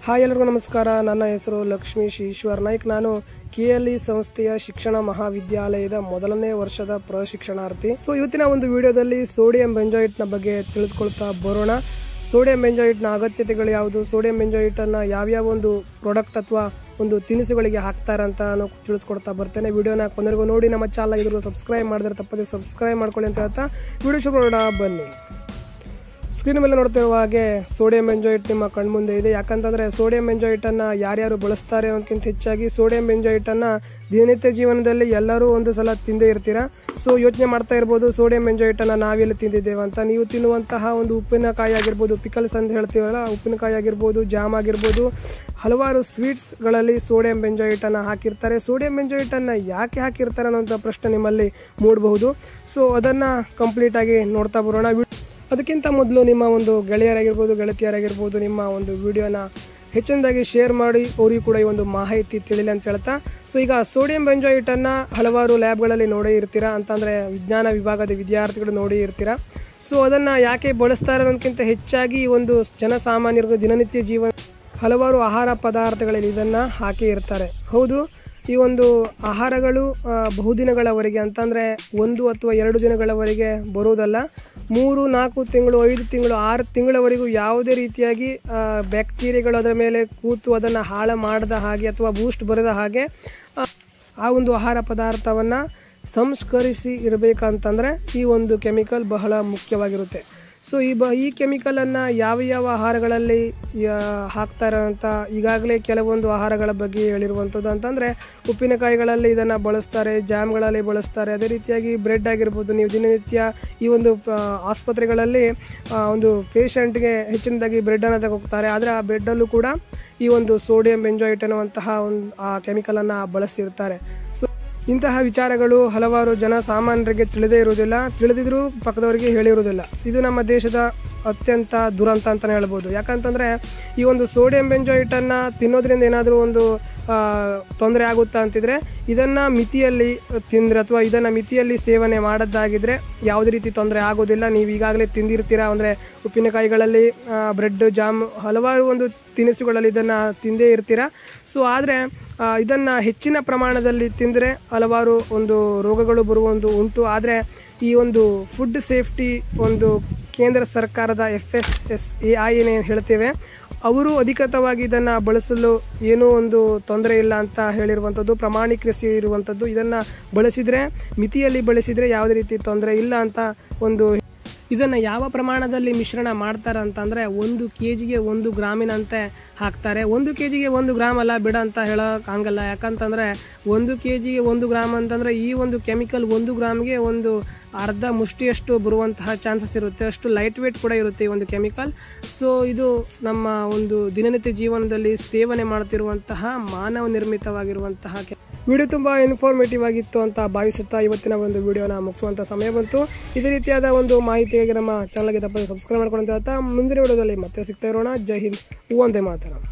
Hi ಎಲ್ಲರಿಗೂ ನಮಸ್ಕಾರ. ನನ್ನ ಹೆಸರು ಲಕ್ಷ್ಮೀಶ್ ಈಶ್ವರ್ ನಾಯ್ಕ್. ನಾನು KLE ಸಂಸ್ಥೆಯ ಶಿಕ್ಷಣ ಮಹಾವಿದ್ಯಾಲಯದ ಮೊದಲನೇ ವರ್ಷದ ಪ್ರಶಿಕ್ಷಣಾರ್ಥಿ. ಇವತ್ತಿನ ಒಂದು ವಿಡಿಯೋದಲ್ಲಿ ಸೋಡಿಯಂ ಬೆಂಜೋಯೇಟ್ ನ ಬಗ್ಗೆ ತಿಳಿದುಕೊಳ್ತಾ ಬರೋಣ. ಸೋಡಿಯಂ ಬೆಂಜೋಯೇಟ್ ನ ಅಗತ್ಯತೆಗಳು ಯಾವುದು, ಸೋಡಿಯಂ ಬೆಂಜೋಯೇಟ್ ಅನ್ನ ಯಾವ ಒಂದು ಪ್ರಾಡಕ್ಟ್ ಅಥವಾ ಒಂದು ತಿನಿಸುಗಳಿಗೆ ಹಾಕ್ತಾರೆ ಅಂತ ನಾನು ತಿಳಿಸ್ಕೊಡ್ತಾ ಬರ್ತೇನೆ. ವಿಡಿಯೋನ ಕೊನೆಗೂ ನೋಡಿ. ನಮ್ಮ ಚಾನಲ್ ಇದ್ರೂ ಸಬ್ಸ್ಕ್ರೈಬ್ ಮಾಡಿದ್ರೆ ತಪ್ಪದೆ ಸಬ್ಸ್ಕ್ರೈಬ್ ಮಾಡ್ಕೊಳ್ಳಿ ಅಂತ ಹೇಳ್ತಾ ವಿಡಿಯೋ ಶುರು ಮಾಡೋಣ ಬನ್ನಿ. ಸ್ಕ್ರೀನ್ ಮೇಲೆ ನೋಡ್ತಿರುವ ಹಾಗೆ ಸೋಡಿಯಂ ಬೆಂಜೋಯೇಟ್ ನಿಮ್ಮ ಕಣ್ಮುಂದೆ ಇದೆ. ಯಾಕಂತಂದ್ರೆ ಸೋಡಿಯಂ ಬೆಂಜೋಯೇಟ್ ಅನ್ನ ಯಾರ್ಯಾರು ಬಳಸ್ತಾರೆ ಅನ್ನೋದಕ್ಕಿಂತ ಹೆಚ್ಚಾಗಿ ಸೋಡಿಯಂ ಬೆಂಜೋಯೇಟ್ ಅನ್ನ ದಿನನಿತ್ಯ ಜೀವನದಲ್ಲಿ ಎಲ್ಲರೂ ಒಂದು ಸಲ ತಿಂದೇ ಇರ್ತೀರಾ. ಯೋಚನೆ ಮಾಡ್ತಾ ಇರ್ಬೋದು, ಸೋಡಿಯಂ ಬೆಂಜೋಯೇಟ್ ಅನ್ನ ನಾವೆಲ್ಲ ತಿಂದಿದ್ದೇವೆ ಅಂತ. ನೀವು ತಿನ್ನುವಂತಹ ಒಂದು ಉಪ್ಪಿನಕಾಯಿ ಆಗಿರ್ಬೋದು, ಪಿಕಲ್ಸ್ ಅಂತ ಹೇಳ್ತೀವಲ್ಲ, ಉಪ್ಪಿನಕಾಯಿ ಆಗಿರ್ಬೋದು, ಜಾಮ್ ಆಗಿರ್ಬೋದು, ಹಲವಾರು ಸ್ವೀಟ್ಸ್ ಗಳಲ್ಲಿ ಸೋಡಿಯಂ ಬೆಂಜೋಯೇಟ್ ಅನ್ನ ಹಾಕಿರ್ತಾರೆ. ಸೋಡಿಯಂ ಬೆಂಜೋಯೇಟ್ ಅನ್ನ ಯಾಕೆ ಹಾಕಿರ್ತಾರೆ ಅನ್ನೋಂಥ ಪ್ರಶ್ನೆ ನಿಮ್ಮಲ್ಲಿ ಮೂಡಬಹುದು. ಅದನ್ನ ಕಂಪ್ಲೀಟ್ ಆಗಿ ನೋಡ್ತಾ ಬರೋಣ. ಅದಕ್ಕಿಂತ ಮೊದಲು ನಿಮ್ಮ ಒಂದು ಗೆಳೆಯರಾಗಿರ್ಬೋದು, ಗೆಳತಿಯರಾಗಿರ್ಬೋದು, ನಿಮ್ಮ ಒಂದು ವಿಡಿಯೋನ ಹೆಚ್ಚಿನದಾಗಿ ಶೇರ್ ಮಾಡಿ ಅವರಿಗೂ ಕೂಡ ಈ ಒಂದು ಮಾಹಿತಿ ತಿಳಿಲಿ ಅಂತ ಹೇಳ್ತಾ. ಈಗ ಸೋಡಿಯಂ ಬೆಂಜೋಯೇಟ್ ಅನ್ನ ಹಲವಾರು ಲ್ಯಾಬ್ಗಳಲ್ಲಿ ನೋಡೇ ಇರ್ತೀರಾ, ಅಂತಂದ್ರೆ ವಿಜ್ಞಾನ ವಿಭಾಗದ ವಿದ್ಯಾರ್ಥಿಗಳು ನೋಡಿ ಇರ್ತೀರಾ. ಅದನ್ನ ಯಾಕೆ ಬಳಸ್ತಾರೆ ಅನ್ನೋದಕ್ಕಿಂತ ಹೆಚ್ಚಾಗಿ ಒಂದು ಜನಸಾಮಾನ್ಯರಿಗೂ ದಿನನಿತ್ಯ ಜೀವನ ಹಲವಾರು ಆಹಾರ ಪದಾರ್ಥಗಳಲ್ಲಿ ಇದನ್ನ ಹಾಕಿ ಇರ್ತಾರೆ. ಹೌದು, ಈ ಒಂದು ಆಹಾರಗಳು ಬಹುದಿನಗಳವರೆಗೆ, ಅಂತಂದ್ರೆ 1 ಅಥವಾ 2 ದಿನಗಳವರೆಗೆ ಬರುವುದಲ್ಲ, 3, 4 ತಿಂಗಳು, 5 ತಿಂಗಳು, 6 ತಿಂಗಳವರೆಗೂ ಯಾವುದೇ ರೀತಿಯಾಗಿ ಬ್ಯಾಕ್ಟೀರಿಯಾಗಳು ಅದರ ಮೇಲೆ ಕೂತು ಅದನ್ನು ಹಾಳು ಮಾಡದ ಹಾಗೆ ಅಥವಾ ಬೂಸ್ಟ್ ಬರದ ಹಾಗೆ ಆ ಒಂದು ಆಹಾರ ಪದಾರ್ಥವನ್ನ ಸಂಸ್ಕರಿಸಿ ಇರಬೇಕಂತಂದ್ರೆ ಈ ಒಂದು ಕೆಮಿಕಲ್ ಬಹಳ ಮುಖ್ಯವಾಗಿರುತ್ತೆ. ಈ ಕೆಮಿಕಲ್ ಅನ್ನ ಯಾವ ಆಹಾರಗಳಲ್ಲಿ ಹಾಕ್ತಾರೆ ಅಂತ ಈಗಾಗಲೇ ಕೆಲವೊಂದು ಆಹಾರಗಳ ಬಗ್ಗೆ ಹೇಳಿರುವಂಥದ್ದು. ಅಂತಂದ್ರೆ ಉಪ್ಪಿನಕಾಯಿಗಳಲ್ಲಿ ಇದನ್ನ ಬಳಸ್ತಾರೆ, ಜಾಮ್ಗಳಲ್ಲಿ ಬಳಸ್ತಾರೆ. ಅದೇ ರೀತಿಯಾಗಿ ಬ್ರೆಡ್ ಆಗಿರ್ಬೋದು. ನೀವು ದಿನನಿತ್ಯ ಈ ಒಂದು ಆಸ್ಪತ್ರೆಗಳಲ್ಲಿ ಒಂದು ಪೇಷಂಟ್ಗೆ ಹೆಚ್ಚಿನದಾಗಿ ಬ್ರೆಡ್ ಅನ್ನ ತಗೋತಾರೆ. ಆದ್ರೆ ಆ ಬ್ರೆಡ್ ಅಲ್ಲೂ ಕೂಡ ಈ ಒಂದು ಸೋಡಿಯಂ ಬೆಂಜೋಯೇಟ್ ಅನ್ನುವಂತಹ ಒಂದು ಆ ಕೆಮಿಕಲ್ ಅನ್ನ ಬಳಸಿರ್ತಾರೆ. ಇಂತಹ ವಿಚಾರಗಳು ಹಲವಾರು ಜನ ಸಾಮಾನ್ಯರಿಗೆ ತಿಳಿದೇ ಇರುವುದಿಲ್ಲ, ತಿಳಿದಿದ್ರು ಪಕ್ಕದವರಿಗೆ ಹೇಳಿರುವುದಿಲ್ಲ. ಇದು ನಮ್ಮ ದೇಶದ ಅತ್ಯಂತ ದುರಂತ ಅಂತಾನೆ ಹೇಳ್ಬೋದು. ಯಾಕಂತಂದ್ರೆ ಈ ಒಂದು ಸೋಡಿಯಂ ಬೆಂಜೋಯೇಟ್ ಅನ್ನ ತಿನ್ನೋದ್ರಿಂದ ಏನಾದರೂ ಒಂದು ತೊಂದರೆ ಆಗುತ್ತಾ ಅಂತಿದ್ರೆ ಇದನ್ನ ಮಿತಿಯಲ್ಲಿ ತಿಂದ್ರೆ ಅಥವಾ ಇದನ್ನ ಮಿತಿಯಲ್ಲಿ ಸೇವನೆ ಮಾಡದ್ದಾಗಿದ್ರೆ ಯಾವುದೇ ರೀತಿ ತೊಂದರೆ ಆಗೋದಿಲ್ಲ. ನೀವು ಈಗಾಗಲೇ ತಿಂದಿರ್ತೀರಾ, ಅಂದ್ರೆ ಉಪ್ಪಿನಕಾಯಿಗಳಲ್ಲಿ, ಬ್ರೆಡ್, ಜಾಮ್, ಹಲವಾರು ಒಂದು ತಿನಿಸುಗಳಲ್ಲಿ ಇದನ್ನ ತಿಂದೇ ಇರ್ತೀರಾ. ಆದ್ರೆ ಇದನ್ನ ಹೆಚ್ಚಿನ ಪ್ರಮಾಣದಲ್ಲಿ ತಿಂದ್ರೆ ಹಲವಾರು ಒಂದು ರೋಗಗಳು ಬರುವುದು ಉಂಟು. ಆದ್ರೆ ಈ ಒಂದು ಫುಡ್ ಸೇಫ್ಟಿ ಒಂದು ಕೇಂದ್ರ ಸರ್ಕಾರದ FSSAI ಏನೇ ಹೇಳ್ತೇವೆ, ಅವರು ಅಧಿಕೃತವಾಗಿ ಇದನ್ನ ಬಳಸಲು ಏನೂ ಒಂದು ತೊಂದರೆ ಇಲ್ಲ ಅಂತ ಹೇಳಿರುವಂಥದ್ದು, ಪ್ರಮಾಣೀಕರಿಸಿ ಇರುವಂಥದ್ದು. ಇದನ್ನ ಬಳಸಿದ್ರೆ, ಮಿತಿಯಲ್ಲಿ ಬಳಸಿದ್ರೆ ಯಾವುದೇ ರೀತಿ ತೊಂದರೆ ಇಲ್ಲ ಅಂತ ಒಂದು. ಇದನ್ನ ಯಾವ ಪ್ರಮಾಣದಲ್ಲಿ ಮಿಶ್ರಣ ಮಾಡ್ತಾರೆ ಅಂತಂದ್ರೆ 1 kgಗೆ 1 ಗ್ರಾಮಿನಂತೆ ಹಾಕ್ತಾರೆ. 1 kgಗೆ 1 ಗ್ರಾಮ್ ಅಲ್ಲ ಬಿಡ ಅಂತ ಹೇಳಕ್ ಆಗಲ್ಲ. ಯಾಕಂತಂದ್ರೆ 1 kgಗೆ 1 ಗ್ರಾಮ್ ಅಂತಂದ್ರೆ ಈ ಒಂದು ಕೆಮಿಕಲ್ 1 ಗ್ರಾಮ್ಗೆ ಒಂದು ಅರ್ಧ ಮುಷ್ಟಿಯಷ್ಟು ಬರುವಂತಹ ಚಾನ್ಸಸ್ ಇರುತ್ತೆ. ಅಷ್ಟು ಲೈಟ್ ವೇಟ್ ಕೂಡ ಇರುತ್ತೆ ಈ ಒಂದು ಕೆಮಿಕಲ್. ಇದು ನಮ್ಮ ಒಂದು ದಿನನಿತ್ಯ ಜೀವನದಲ್ಲಿ ಸೇವನೆ ಮಾಡ್ತಿರುವಂತಹ ಮಾನವ ನಿರ್ಮಿತವಾಗಿರುವಂತಹ ವಿಡಿಯೋ ತುಂಬಾ ಇನ್ಫಾರ್ಮೇಟಿವ್ ಆಗಿತ್ತು ಅಂತ ಭಾವಿಸುತ್ತಾ ಇವತ್ತಿನ ಒಂದು ವಿಡಿಯೋನ ಮುಗಿಸುವಂತ ಸಮಯ ಬಂತು. ಇದೇ ರೀತಿಯಾದ ಒಂದು ಮಾಹಿತಿಯಾಗಿ ನಮ್ಮ ಚಾನಲ್ಗೆ ತಪ್ಪದೆ ಸಬ್ಸ್ಕ್ರೈಬ್ ಮಾಡ್ಕೊಂಡು ಅಂತ ಮುಂದಿನ ವಿಡಿಯೋದಲ್ಲಿ ಮತ್ತೆ ಸಿಗ್ತಾ ಇರೋಣ. ಜೈ ಹಿಂದ್, ವಂದೇ ಮಾತರಂ.